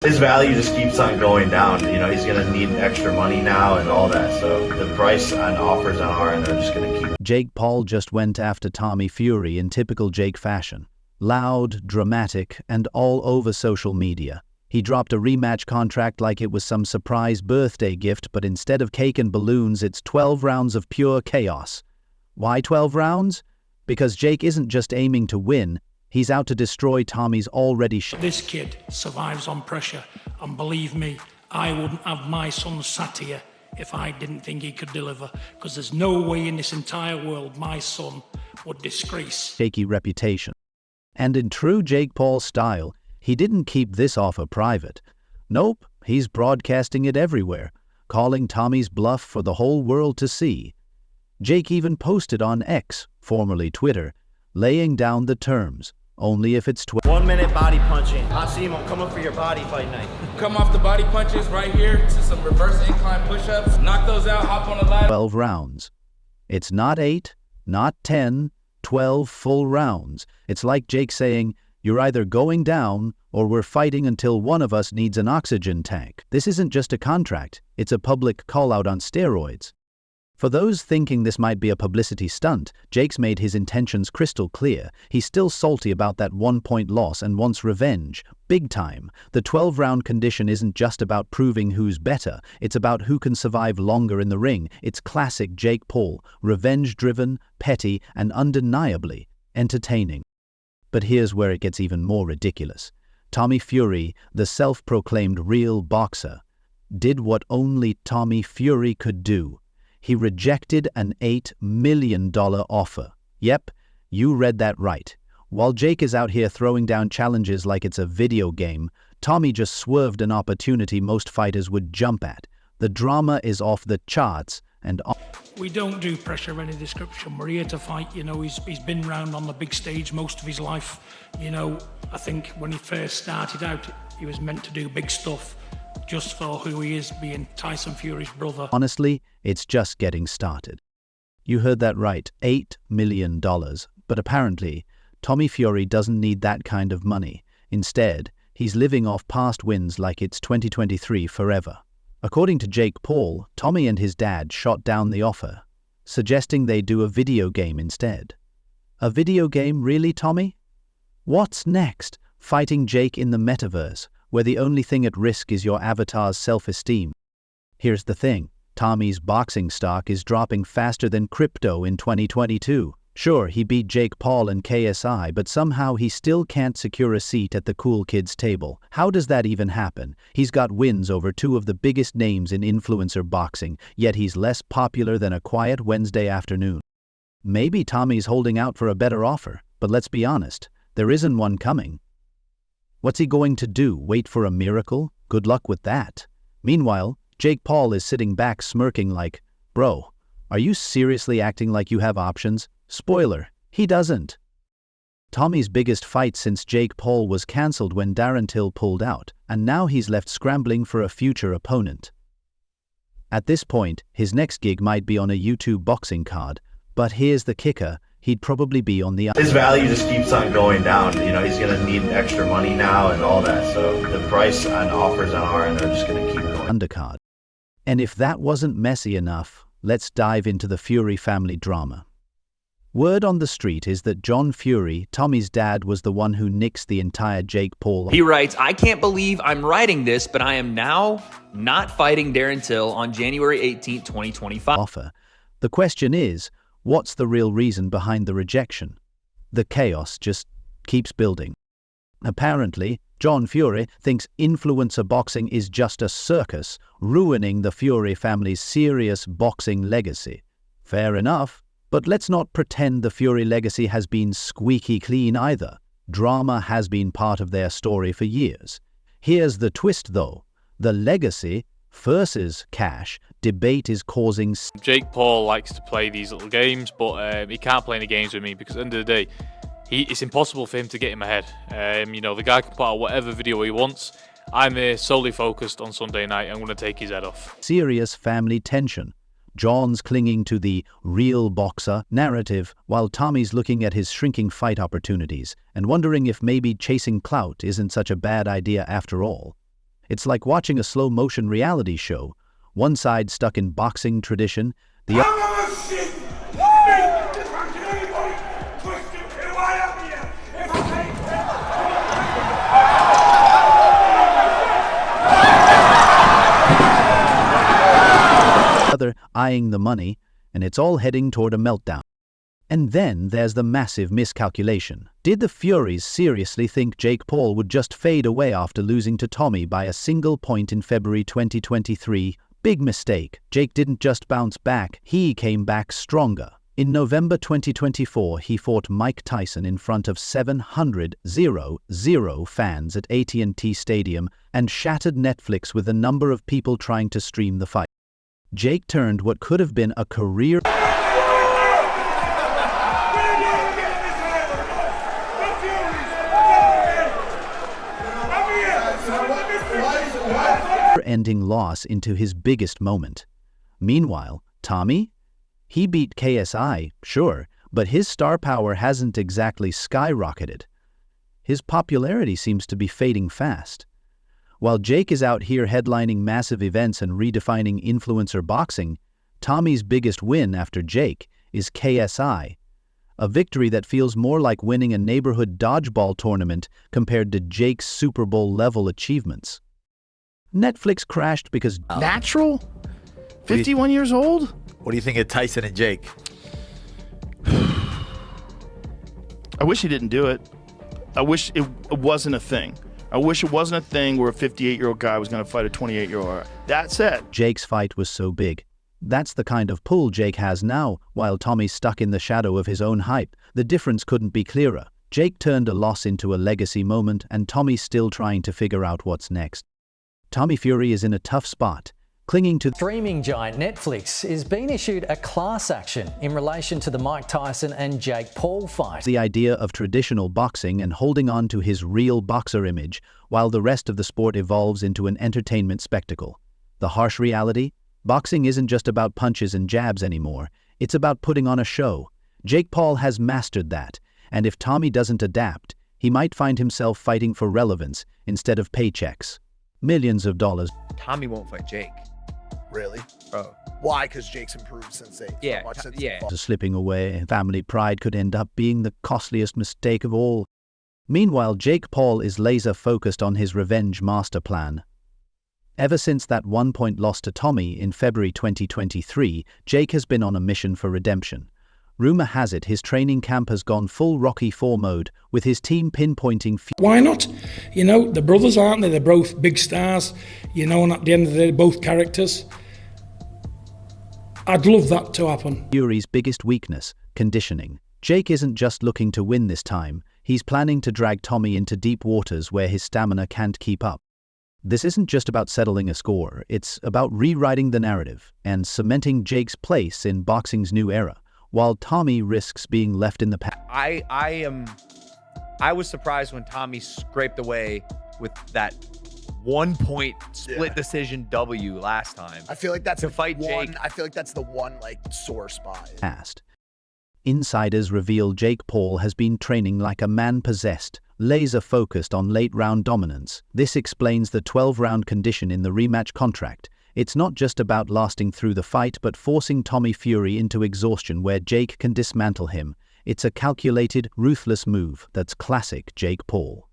His value just keeps on going down. You know, he's going to need extra money now and all that. So the price and offers on our end are just going to keep. Jake Paul just went after Tommy Fury in typical Jake fashion. Loud, dramatic, and all over social media. He dropped a rematch contract like it was some surprise birthday gift, but instead of cake and balloons, it's 12 rounds of pure chaos. Why 12 rounds? Because Jake isn't just aiming to win, he's out to destroy Tommy's already This kid survives on pressure, and believe me, I wouldn't have my son sat here if I didn't think he could deliver, because there's no way in this entire world my son would disgrace shaky reputation. And in true Jake Paul style, he didn't keep this offer private. Nope, he's broadcasting it everywhere, calling Tommy's bluff for the whole world to see. Jake even posted on X, formerly Twitter, laying down the terms, only if it's 1 minute body punching. Asim, I'm coming for your body fight night. Come off the body punches right here to some reverse incline push-ups. Knock those out, hop on the ladder. 12 rounds. It's not 8, not 10, 12 full rounds. It's like Jake saying, you're either going down or we're fighting until one of us needs an oxygen tank. This isn't just a contract, it's a public call-out on steroids. For those thinking this might be a publicity stunt, Jake's made his intentions crystal clear. He's still salty about that 1-point loss and wants revenge. Big time. The 12-round condition isn't just about proving who's better, it's about who can survive longer in the ring. It's classic Jake Paul, revenge-driven, petty, and undeniably entertaining. But here's where it gets even more ridiculous. Tommy Fury, the self-proclaimed real boxer, did what only Tommy Fury could do. He rejected an $8 million offer. Yep, you read that right. While Jake is out here throwing down challenges like it's a video game, Tommy just swerved an opportunity most fighters would jump at. The drama is off the charts and We don't do pressure of any description. We're here to fight. You know, he's been round on the big stage most of his life. You know, I think when he first started out, he was meant to do big stuff just for who he is, being Tyson Fury's brother. Honestly, it's just getting started. You heard that right, $8 million. But apparently, Tommy Fury doesn't need that kind of money. Instead, he's living off past wins like it's 2023 forever. According to Jake Paul, Tommy and his dad shot down the offer, suggesting they do a video game instead. A video game, really, Tommy? What's next? Fighting Jake in the metaverse, where the only thing at risk is your avatar's self-esteem. Here's the thing, Tommy's boxing stock is dropping faster than crypto in 2022. Sure, he beat Jake Paul and KSI, but somehow he still can't secure a seat at the cool kids table. How does that even happen? He's got wins over two of the biggest names in influencer boxing, yet he's less popular than a quiet Wednesday afternoon. Maybe Tommy's holding out for a better offer, but let's be honest, there isn't one coming. What's he going to do, wait for a miracle? Good luck with that. Meanwhile, Jake Paul is sitting back smirking like, bro, are you seriously acting like you have options? Spoiler, he doesn't. Tommy's biggest fight since Jake Paul was cancelled when Darren Till pulled out, and now he's left scrambling for a future opponent. At this point, his next gig might be on a YouTube boxing card, but here's the kicker, he'd probably be on the His value just keeps on going down. You know, he's going to need extra money now and all that. So the price and offers on our end are just going to keep going. undercard. And if that wasn't messy enough, let's dive into the Fury family drama. Word on the street is that John Fury, Tommy's dad, was the one who nixed the entire Jake Paul. He writes, I can't believe I'm writing this, but I am now not fighting Darren Till on January 18, 2025. Offer. The question is, what's the real reason behind the rejection? The chaos just keeps building. Apparently, John Fury thinks influencer boxing is just a circus, ruining the Fury family's serious boxing legacy. Fair enough, but let's not pretend the Fury legacy has been squeaky clean either. Drama has been part of their story for years. Here's the twist though. The legacy versus cash debate is causing... Jake Paul likes to play these little games, but he can't play any games with me because at the end of the day, it's impossible for him to get him ahead. You know, the guy can put out whatever video he wants. I'm here solely focused on Sunday night. I'm going to take his head off. Serious family tension. John's clinging to the real boxer narrative, while Tommy's looking at his shrinking fight opportunities and wondering if maybe chasing clout isn't such a bad idea after all. It's like watching a slow-motion reality show. One side stuck in boxing tradition, the other eyeing the money, and it's all heading toward a meltdown. And then there's the massive miscalculation. Did the Furies seriously think Jake Paul would just fade away after losing to Tommy by a single point in February 2023? Big mistake. Jake didn't just bounce back, he came back stronger. In November 2024, he fought Mike Tyson in front of 700,000 fans at AT&T Stadium and shattered Netflix with the number of people trying to stream the fight. Jake turned what could have been a career ending loss into his biggest moment. Meanwhile, Tommy? He beat KSI, sure, but his star power hasn't exactly skyrocketed. His popularity seems to be fading fast. While Jake is out here headlining massive events and redefining influencer boxing, Tommy's biggest win after Jake is KSI, a victory that feels more like winning a neighborhood dodgeball tournament compared to Jake's Super Bowl-level achievements. Netflix crashed because natural? 51 years old? What do you think of Tyson and Jake? I wish he didn't do it. I wish it wasn't a thing. I wish it wasn't a thing where a 58-year-old guy was going to fight a 28-year-old. That said, Jake's fight was so big. That's the kind of pull Jake has now, while Tommy's stuck in the shadow of his own hype. The difference couldn't be clearer. Jake turned a loss into a legacy moment, and Tommy's still trying to figure out what's next. Tommy Fury is in a tough spot, clinging to Streaming giant Netflix is being issued a class action in relation to the Mike Tyson and Jake Paul fight. The idea of traditional boxing and holding on to his real boxer image while the rest of the sport evolves into an entertainment spectacle. The harsh reality? Boxing isn't just about punches and jabs anymore. It's about putting on a show. Jake Paul has mastered that, and if Tommy doesn't adapt, he might find himself fighting for relevance instead of paychecks. Millions of dollars. Tommy won't fight Jake. Really? Bro. Why? Because Jake's improved since they Yeah, so much since yeah. Slipping away, family pride could end up being the costliest mistake of all. Meanwhile, Jake Paul is laser-focused on his revenge master plan. Ever since that one-point loss to Tommy in February 2023, Jake has been on a mission for redemption. Rumor has it his training camp has gone full Rocky IV mode, with his team pinpointing... Why not? You know, the brothers, aren't they? They're both big stars, you know, and at the end of the day, both characters. I'd love that to happen. Fury's biggest weakness, conditioning. Jake isn't just looking to win this time, he's planning to drag Tommy into deep waters where his stamina can't keep up. This isn't just about settling a score, it's about rewriting the narrative and cementing Jake's place in boxing's new era, while Tommy risks being left in the past. I was surprised when Tommy scraped away with that 1-point split decision W last time. I feel like that's to fight one, Jake. I feel like that's the one like sore spot. Insiders reveal Jake Paul has been training like a man possessed, laser-focused on late-round dominance. This explains the 12-round condition in the rematch contract. It's not just about lasting through the fight but forcing Tommy Fury into exhaustion where Jake can dismantle him. It's a calculated, ruthless move that's classic Jake Paul.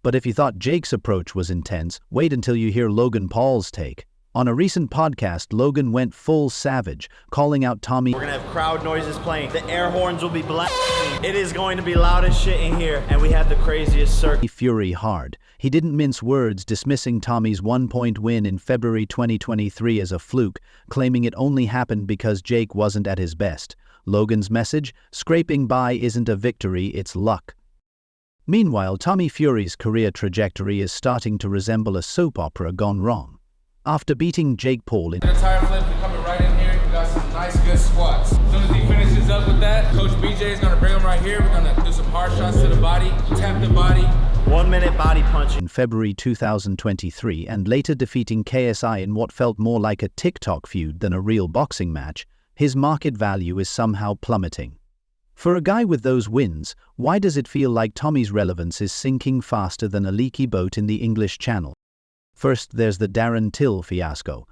But if you thought Jake's approach was intense, wait until you hear Logan Paul's take. On a recent podcast, Logan went full savage, calling out Tommy. We're gonna have crowd noises playing. The air horns will be blasting. It is going to be loud as shit in here, and we have the craziest circuit. Fury hard. He didn't mince words, dismissing Tommy's 1-point win in February 2023 as a fluke, claiming it only happened because Jake wasn't at his best. Logan's message? Scraping by isn't a victory, it's luck. Meanwhile, Tommy Fury's career trajectory is starting to resemble a soap opera gone wrong. After beating Jake Paul in... The tire flip, we're coming right in here. We got some nice, good squats. As soon as he finishes up with that, Coach BJ is going to bring him right here. We're going to do some hard shots to the body, tap the body. 1-minute body punch. In February 2023 and later defeating KSI in what felt more like a TikTok feud than a real boxing match, his market value is somehow plummeting. For a guy with those wins, why does it feel like Tommy's relevance is sinking faster than a leaky boat in the English Channel? First, there's the Darren Till fiasco.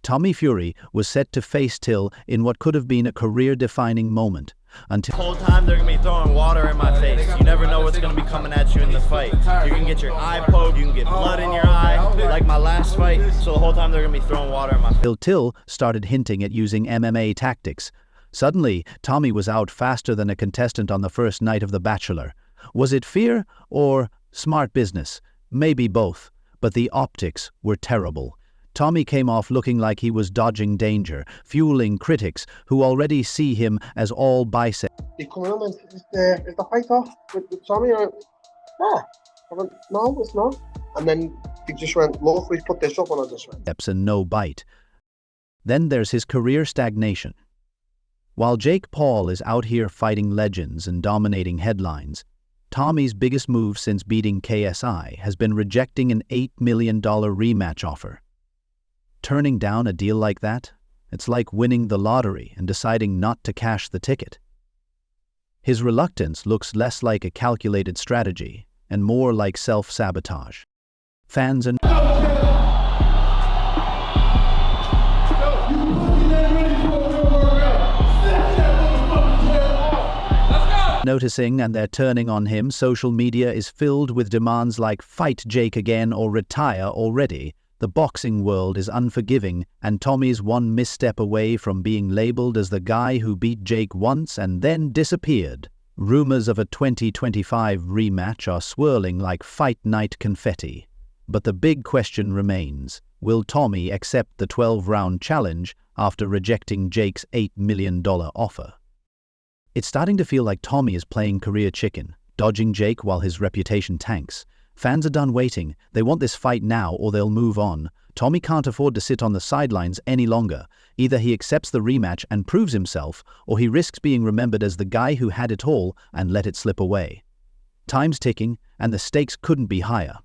Tommy Fury was set to face Till in what could have been a career-defining moment, until The whole time they're gonna be throwing water in my face. You never know what's gonna be coming at you in the fight. You can get your eye poked, you can get blood in your eye, like my last fight. So the whole time they're gonna be throwing water in my face. Till started hinting at using MMA tactics. Suddenly, Tommy was out faster than a contestant on the first night of The Bachelor. Was it fear or smart business? Maybe both, but the optics were terrible. Tommy came off looking like he was dodging danger, fueling critics who already see him as all bicep. He come in and went, is the fight off with Tommy? I went, no, it's not. And then he just went, look, we put this up, and I just went. And no bite. Then there's his career stagnation. While Jake Paul is out here fighting legends and dominating headlines, Tommy's biggest move since beating KSI has been rejecting an $8 million rematch offer. Turning down a deal like that, it's like winning the lottery and deciding not to cash the ticket. His reluctance looks less like a calculated strategy and more like self-sabotage. Fans and noticing, and they're turning on him. Social media is filled with demands like "fight Jake again" or "retire already." The boxing world is unforgiving, and Tommy's one misstep away from being labeled as the guy who beat Jake once and then disappeared. Rumors of a 2025 rematch are swirling like fight night confetti. But the big question remains, will Tommy accept the 12-round challenge after rejecting Jake's $8 million offer? It's starting to feel like Tommy is playing career chicken, dodging Jake while his reputation tanks. Fans are done waiting. They want this fight now or they'll move on. Tommy can't afford to sit on the sidelines any longer. Either he accepts the rematch and proves himself, or he risks being remembered as the guy who had it all and let it slip away. Time's ticking, and the stakes couldn't be higher.